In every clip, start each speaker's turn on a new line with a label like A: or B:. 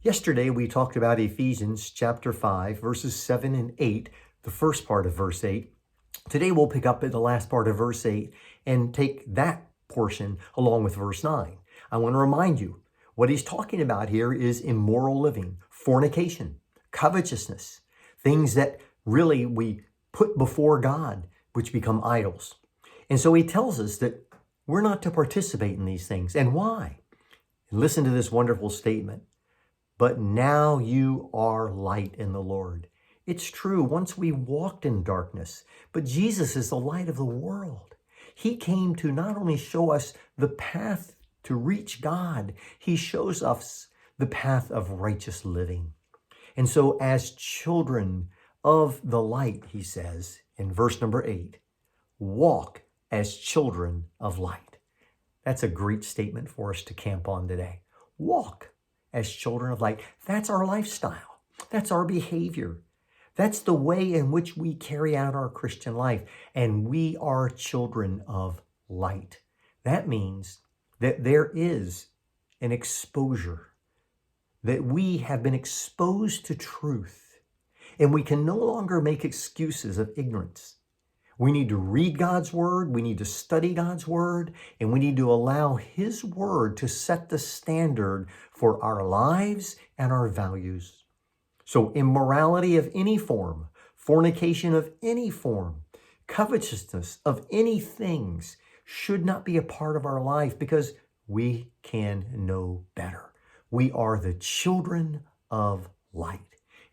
A: Yesterday, we talked about Ephesians chapter 5, verses 7 and 8, the first part of verse 8. Today, we'll pick up at the last part of verse 8 and take that portion along with verse 9. I want to remind you, what he's talking about here is immoral living, fornication, covetousness, things that really we put before God, which become idols. And so he tells us that we're not to participate in these things. And why? And listen to this wonderful statement. But now you are light in the Lord. It's true, once we walked in darkness, but Jesus is the light of the world. He came to not only show us the path to reach God, he shows us the path of righteous living. And so as children of the light, he says in verse number 8, walk as children of light. That's a great statement for us to camp on today. Walk as children of light. That's our lifestyle. That's our behavior. That's the way in which we carry out our Christian life. And we are children of light. That means that there is an exposure, that we have been exposed to truth, and we can no longer make excuses of ignorance. We need to read God's word, we need to study God's word, and we need to allow his word to set the standard for our lives and our values. So immorality of any form, fornication of any form, covetousness of any things should not be a part of our life because we can know better. We are the children of light.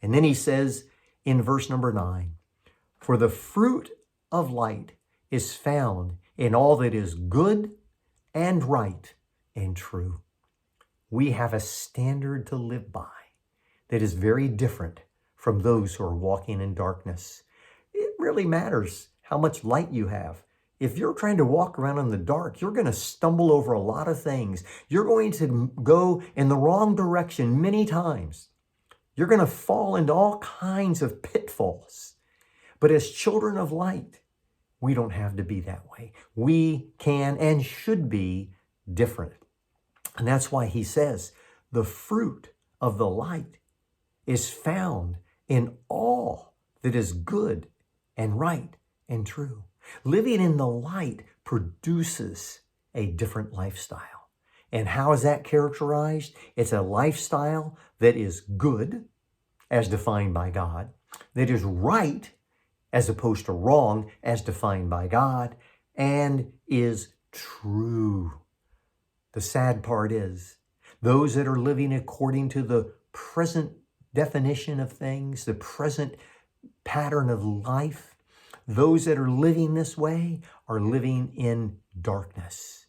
A: And then he says in verse number 9, for the fruit of light is found in all that is good and right and true. We have a standard to live by that is very different from those who are walking in darkness. It really matters how much light you have. If you're trying to walk around in the dark, you're going to stumble over a lot of things. You're going to go in the wrong direction many times. You're going to fall into all kinds of pitfalls. But as children of light, we don't have to be that way. We can and should be different. And that's why he says the fruit of the light is found in all that is good and right and true. Living in the light produces a different lifestyle. And how is that characterized? It's a lifestyle that is good, as defined by God, that is right, as opposed to wrong, as defined by God, and is true. The sad part is, those that are living according to the present definition of things, the present pattern of life, those that are living this way are living in darkness.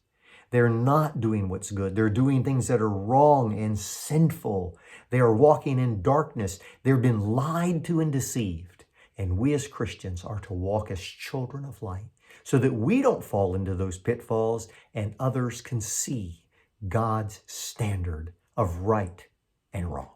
A: They're not doing what's good. They're doing things that are wrong and sinful. They are walking in darkness. They've been lied to and deceived. And we as Christians are to walk as children of light so that we don't fall into those pitfalls and others can see God's standard of right and wrong.